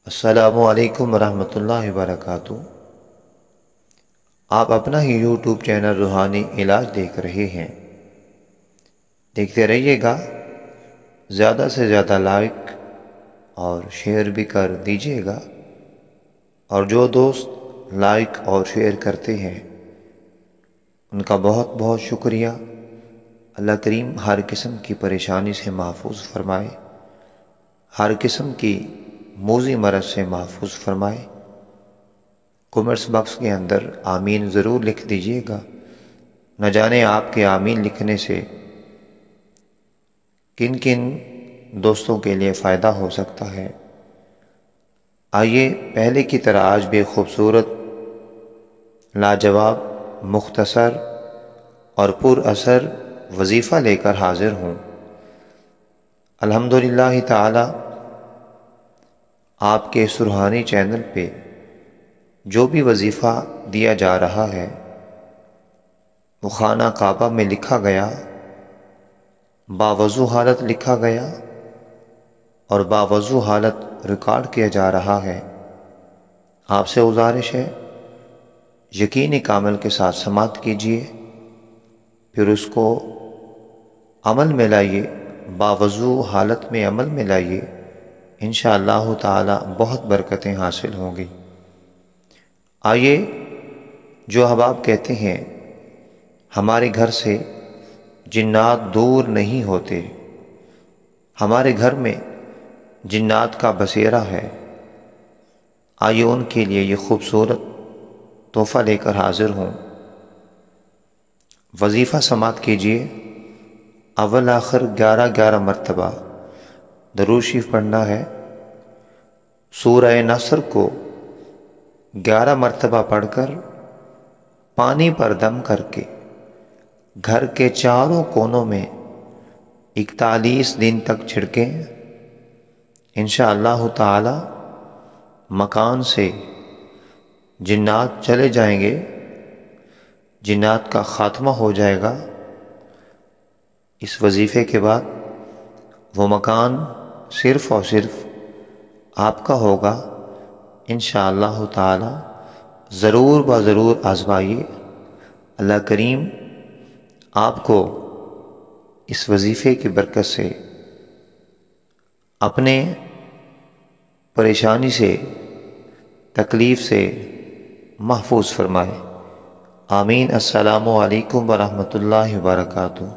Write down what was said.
السلام علیکم ورحمۃ اللہ وبرکاتہ۔ آپ اپنا ہی یوٹیوب چینل روحانی علاج دیکھ رہے ہیں۔ دیکھتے رہیے گا، زیادہ سے زیادہ لائک اور شیئر بھی کر دیجیے گا، اور جو دوست لائک اور شیئر کرتے ہیں ان کا بہت بہت شکریہ۔ اللہ کریم ہر قسم کی پریشانی سے محفوظ فرمائے، ہر قسم کی موذی مرض سے محفوظ فرمائے۔ کمنٹس باکس کے اندر آمین ضرور لکھ دیجیے گا، نہ جانے آپ کے آمین لکھنے سے کن کن دوستوں کے لیے فائدہ ہو سکتا ہے۔ آئیے پہلے کی طرح آج بھی خوبصورت، لاجواب، مختصر اور پر اثر وظیفہ لے کر حاضر ہوں۔ الحمدللہ تعالی آپ کے اس روحانی چینل پہ جو بھی وظیفہ دیا جا رہا ہے وہ خانہ کعبہ میں لکھا گیا، باوضو حالت لکھا گیا اور باوضو حالت ریکارڈ کیا جا رہا ہے۔ آپ سے گزارش ہے یقین کامل کے ساتھ سماعت کیجیے، پھر اس کو عمل میں لائیے، باوضو حالت میں عمل میں لائیے، انشاءاللہ تعالی بہت برکتیں حاصل ہوں گی۔ آئیے، جو احباب کہتے ہیں ہمارے گھر سے جنات دور نہیں ہوتے، ہمارے گھر میں جنات کا بسیرا ہے، آئیے ان کے لیے یہ خوبصورت تحفہ لے کر حاضر ہوں۔ وظیفہ سماعت کیجیے، اول آخر 11 مرتبہ درود شریف پڑھنا ہے۔ سورہ نصر کو 11 مرتبہ پڑھ کر پانی پر دم کر کے گھر کے چاروں کونوں میں 41 دن تک چھڑکیں۔ انشاءاللہ تعالی مکان سے جنات چلے جائیں گے، جنات کا خاتمہ ہو جائے گا۔ اس وظیفے کے بعد وہ مکان صرف اور صرف آپ کا ہوگا۔ انشاءاللہ تعالی ضرور ضرور آزمائیے، اللہ کریم آپ کو اس وظیفے کی برکت سے اپنے پریشانی سے، تکلیف سے محفوظ فرمائے۔ آمین۔ السلام علیکم ورحمۃ اللہ وبرکاتہ۔